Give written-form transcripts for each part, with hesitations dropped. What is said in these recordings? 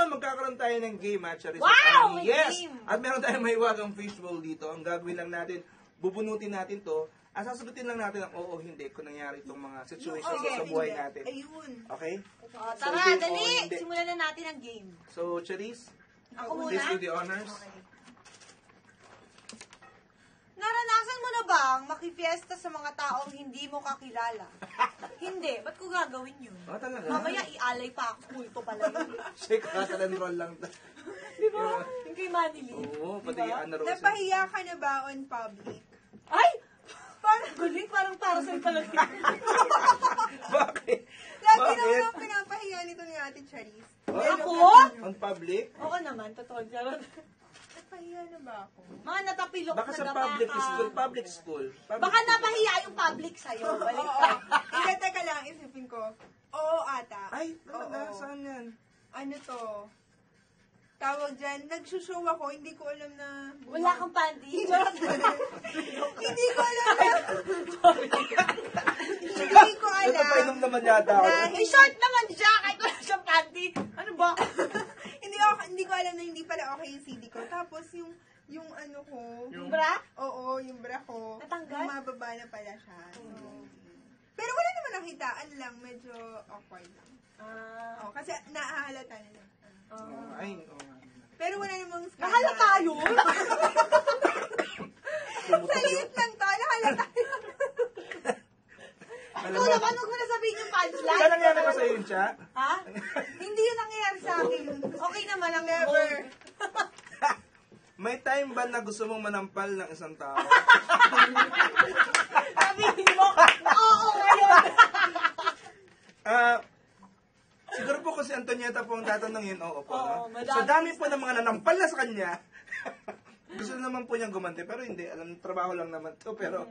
magkakaroon tayo ng game, ha, Charis. Wow! Yes! Game. At meron tayong mahiwagang fishbowl dito. Ang gagawin lang natin, bubunutin natin to. At sasagutin lang natin ang oo, hindi, kung nangyari itong mga situations sa buhay natin. Ayun. Okay? Tara, game, dali! oo, hindi. Simulan na natin ang game. So, Charis, Ako please muna? do the honors. Okay. Naranasan mo na bang makifiesta sa mga taong hindi mo kakilala? Hindi. Ba't ko gagawin yun? Talaga? Mamaya ialay pa ako. Kulto pala yun. Shake, roll lang. Di ba? Yung kay Manili. Oo, pati Diba? Ana Rosa. Napahiya ka na ba on public? Ay! Parang guling, parang para sa'yo talaga. Bakit? Lagi naman ang pinapahiya nito ni Ate Charis. Ako? On public? Oo naman, totoo. Charot. Napahiya na ba ako? Mga natapilok Baka na sa dama public ka. school. Public school. Baka napahiya yung public sa'yo. Balik Oo. ka. Hindi, teka lang, isipin ko. Oo ata. Ay, talaga? Oo. Saan yan? Ano to? Tawag dyan, nagsushow ako, hindi ko alam na... Wala kang panty. Hindi ko alam na... Hindi ko alam. Ito, painom naman yata ako. May short naman siya kahit wala siyang panty. Ano ba? Hindi ko alam na hindi pala okay yung CD ko. Tapos yung ano ko... Yung bra? Oo, yung bra ko. Natanggal? Mababa na pala siya. So, pero wala naman nakitaan lang. Medyo awkward lang. Oo, kasi naahalata na lang. Ay, Pero wala namang scandal. Nahalata yun? Sa liit lang to, nahalata yun. Ikaw naman, huwag mo na sabihin yung punchline. Saan nangyari ko sa'yo yun, Cha? Ha? Hindi yun nangyayari sa akin. Okay naman ang Never. May time ba na gusto mong manampal ng isang tao? Sabihin mo, oo ngayon. Siguro po kasi Antonieta po ang tatanungin, oo po. Oo, No? madami So dami po ng mga nanampal na sa kanya. Gusto naman po niyang gumante, pero hindi. Alam, trabaho lang naman to, pero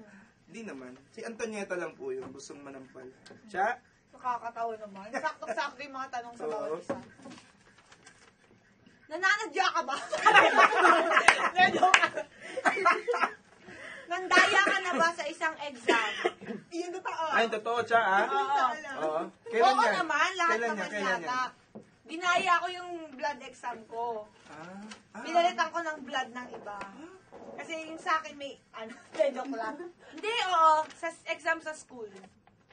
hindi naman. Si Antonieta lang po yung gustong manampal. Cha? Nakakatawa naman. Sakto-sakto yung mga tanong sa Oo. bawat isa. Nananadya ka ba? Nandaya ka na ba sa isang exam? Yun totoo. Ay, totoo, Cha, ha? Oo. Kailan Oo yan? naman, lahat Kailan naman yan? Kailan yata. Dinaya ko yung blood exam ko. yan? Pinalitan ko ng blood ng iba. Kasi yung sa akin may, joke lang. Hindi, oo, sa exam sa school.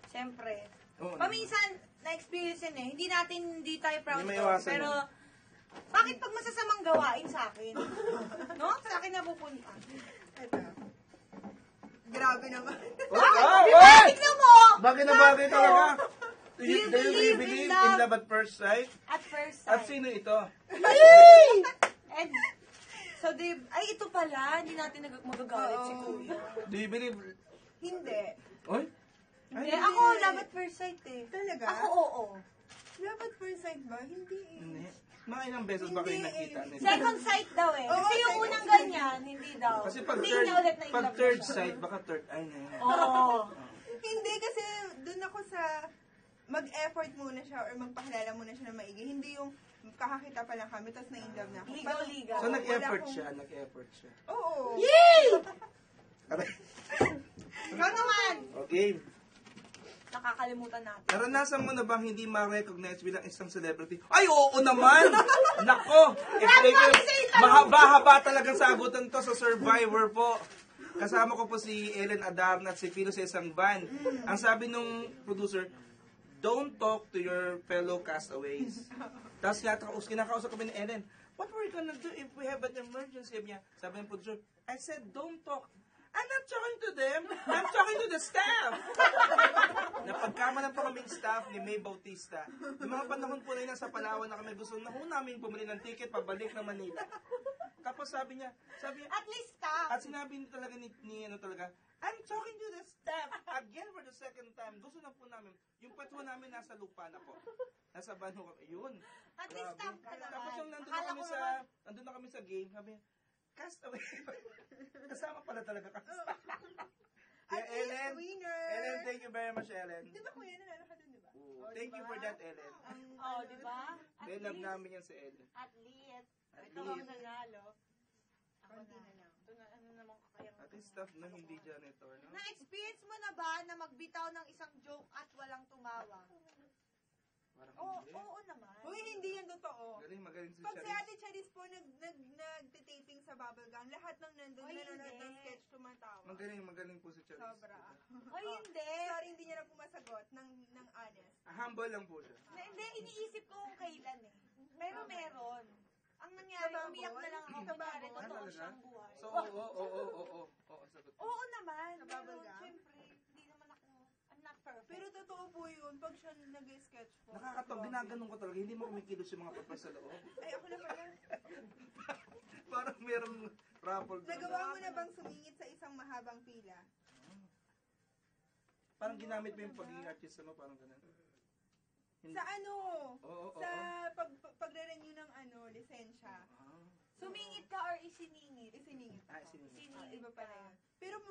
Siyempre. Oo. Paminsan, na-experience yun eh. Hindi tayo proud Hindi of. maiwasan Pero, yun. bakit pag masasamang gawain sa akin? No? Sa akin napupunta. Ito. Grabe naman. Tignan mo! Bakit na bagay talaga? Do Do you you believe believe in in love? love at first sight? At first At sight. sino ito? And, so, ay, ito pala. Hindi natin magagalit si Kuya. Do you believe... Hindi. Oy? Hindi, ako love at first sight eh. Talaga? Ako, oo. Love at first sight ba? Hindi eh. Hindi. Mga ilang beses ba kayo Hindi, nakita nito? Second sight daw eh. Oo, Kasi yung second unang sight. ganyan, hindi daw. Kasi pag Hindi third, niya ulit na pag third sight, baka third eye na yan. Oo. Hindi kasi doon ako sa mag-effort muna siya or magpakilala muna siya na maigi. Hindi yung kakakita pa lang kami tapos na-in-love na ako. Ligaw-ligaw. So Oo, nag-effort wala siya, nag-effort siya. Oo. Yay! Aray. Ikaw naman! Okay. Nakakalimutan natin. Naranasan mo na bang hindi ma-recognize bilang isang celebrity? Ay, oo naman! Nako! Mahaba-haba talagang sagutan to sa Survivor po. Kasama ko po si Ellen Adarna at si Philo sa isang van. Ang sabi nung producer, don't talk to your fellow castaways. Tapos kinakausap kami ni Ellen, what were we gonna do if we have an emergency? Sabi ng producer, I said, don't talk. I'm not talking to them. I'm talking to the staff. Napagkamalan pa kaming staff ni May Bautista. Yung mga panahon po na yun, sa Palawan na kami gusto na namin bumili ng ticket pabalik ng Manila. Tapos sabi niya, At least stop. at sinabi niya talaga ni ano talaga, I'm talking to the staff again for the second time. Gusto na po namin. Yung patwa namin nasa lupa na po. Nasa van ho kami. Yun. At least stop ka naman. Tapos yung Akala ko naman- nandun na kami sa game, sabi, castaway. Kasama pala talaga kami. Kaya At least Ellen, winner. Ellen, thank you very much, Ellen. Di ba kuya, nanalo ka dun, di ba? Oo, thank you for that, Ellen. Oh, di ba? At May love least. namin yan si Ellen. At least. At Ito ang least. nanalo. Ako Konti na lang. Ito na, ano naman kakayang. At least staff na hindi janitor, no? Na-experience mo na ba na magbitaw ng isang joke at walang tumawa? Parang Oo, hindi. oo naman. Uy, hindi yan totoo. Magaling si Pag si Charis. Ate Charis po nagtitaping sa Bubblegum, lahat ng nandun Ay, nanonood hindi. ng sketch tumatawa. Magaling po si Charis. Sobra. Ay, hindi. Sorry, hindi niya na pumasagot ng honest. Humble lang po siya. Hindi, iniisip ko kung kailan eh. Pero meron. Ang nangyari, Sa umiyak na lang ako. Sa Kunyari, Babon? totoo talaga? siyang buhay. So, oo, sagot. Oo naman. Sa Pero, Bubblegum? syempre, hindi naman ako, I'm not perfect. Pero totoo po yun, pag siya nag-sketch po. Nakakatawa, ginaganon ko talaga. Hindi mo kumikilos yung mga papas sa loob. Ay, ako na pala. Parang merong raffle. doon. Nagawa mo na bang sumingit sa isang mahabang pila? Parang ginamit mo yung pagiging artista mo, parang ganun. Hindi. Sa ano? Oo. Sa pagre-renew ng lisensya. Ah. Sumingit ka or isiningit? Isiningit ako. Isiningit. Iba pala yun. Pero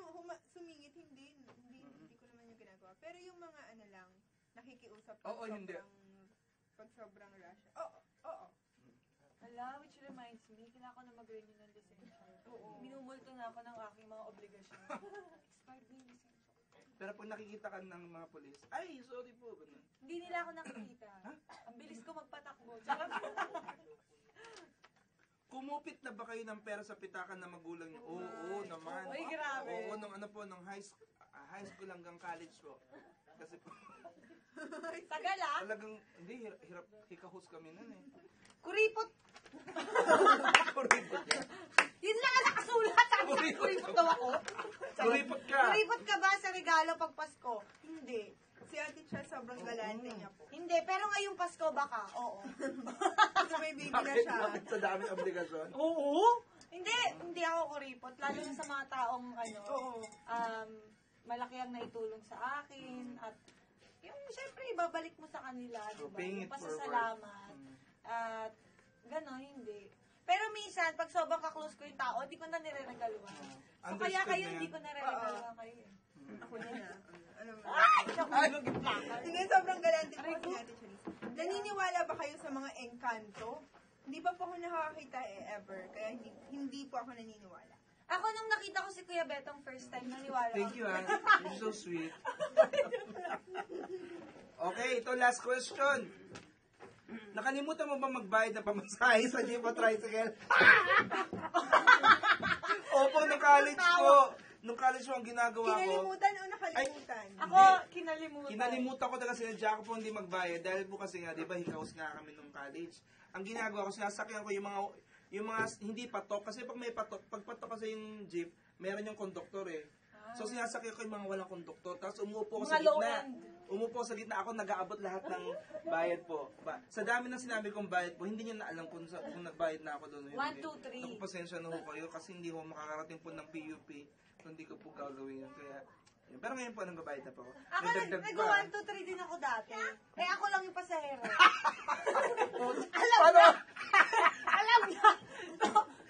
sumingit, hindi ko naman yung ginagawa. Pero yung mga lang, nakikiusap Oo, hindi. pag sobrang rush. Oo. Hala, which reminds me, kailangan ko na mag-renew ng lisensya. Oo. Minumulto na ako ng aking mga obligasyon. Expired na yung lisensya. Pero pag nakikita ka ng mga polis, ay, sorry po, ganun. Hindi nila ako nakikita. Ang bilis ko magpatakbo. Charot. Kumupit na ba kayo ng pera sa pitakan ng magulang niyo? Oo naman. Ay, grabe. Oo, nung high school hanggang college po. Kasi po, Tagal ah. talagang, hindi, hirap, hikahos kami nun eh. Kuripot. Kuripot ka. Yun lang ang nakasulat. Sabi ko, kuripot daw ako. Kuripot ka. Kuripot ka ba sa regalo pag Pasko? Hindi. Si Ate Cha, sobrang galante niya po. Hindi, pero ngayong Pasko baka. Oo. Kasi may baby na siya. Bakit sa daming obligasyon? Oo? Hindi ako kuripot. Lalo na sa mga taong, Oo. malaki ang naitulong sa akin. At, yung, syempre, ibabalik mo sa kanila. So, Diba? paying Yung it forward. pasasalamat. At, gano'n, hindi. Pero minsan, pag sobrang ka-close ko yung tao, hindi ko na nire-regaluhan. So, Understood kaya kayo, na yan. hindi ko nire-regaluhan kayo. eh. Ako na na. Ano mo? Ay! Nakulugit na. Sige, sobrang galante po si Ate Charis. Naniniwala ba kayo sa mga engkanto? Hindi pa po ako nakakakita ever. Kaya hindi po ako naniniwala. Ako, nung nakita ko si Kuya Betong first time, naniwala Thank you, ako. You're so sweet. Okay, ito last question. Nakalimutan mo ba magbayad ng pamasahe sa jeep o tricycle? Opo, nung college ko. Nung college ko, ang ginagawa ko, Kinalimutan o nakalimutan? Ako, kinalimutan. kinalimutan ko talaga sinadya ko po hindi magbayad dahil po kasi nga, di ba, hikaos nga kami nung college. Ang ginagawa ko, sinasakyan ko yung mga hindi patok. Kasi pag may patok, pag patok kasi yung jeep, meron yung konduktor eh. So sinasakyan ko yung mga walang konduktor. Tapos umupo ko sa Mga low gitna. end. Umupo sa gitna ako, nag-aabot lahat ng bayad po. Sa dami ng sinabi kong bayad po, hindi niya na alam kung nagbayad na ako doon. 1, 2, 3. Naku, pasensya na ho kayo kasi hindi ho makakarating po ng PUP. So hindi ko po gagawin yun. Kaya, yun. Pero ngayon po, nagbabayad na po ako. Ako, May dagdag pa. nag-1, 2, 3 din ako dati. Eh, ako lang yung pasahero. Alam na.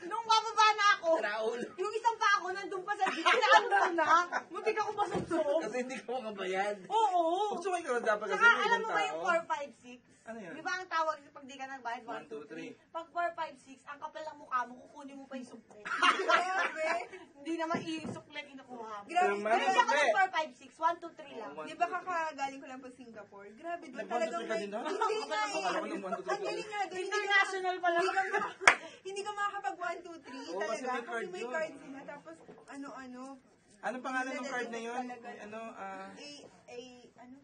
Nung bababa na ako, Raul. yung isang pa ako, nandun pa sa jeep, pinaandar na. Muntik ako masusunod. Kasi hindi ko makabayad. Oo. Gusto mo ikaw dapat kasi Saka may alam ibang mo ba yung tao. 4, 5, 6? Ano yun? Di ba ang tawag pag di ka nagbayad? 1, 2, 3. Pag 4, 5, 6, ang kapal ng mukha mo, kukunin mo pa yung sukle. Grabe. Hindi naman i-sukle kinukuha mo. Grabe. Pero, Pero hindi ako sukle. ng 4, 5, 6, 1, 2, 3 lang. Oo, Di ba kakagaling ko lang po Singapore? Grabe, doon Nag-1, 2, talagang 3 ka din doon? Hindi nga Akala ko eh. ng 1, 2, 3 Ang galing nga doon. International pala. Hindi ka makakapag 1, 2, 3 Oo, kasi talaga. may card Kasi may yun. card sila. Tapos, ano, Anong pangalan ng card na yun? Talaga. Ano?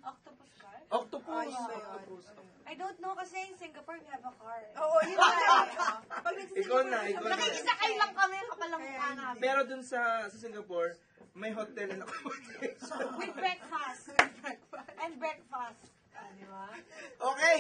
Octopus card? Octopus. Ah, yun ba yun? Octopus. I don't know kasi in Singapore we have a car. Oo, yun na eh. Pag Ikaw na. Nakikisakay lang kami, kapal ng mukha namin. Pero dun sa Singapore, may hotel and accommodation. With breakfast. And breakfast. Ah, di ba? Okay!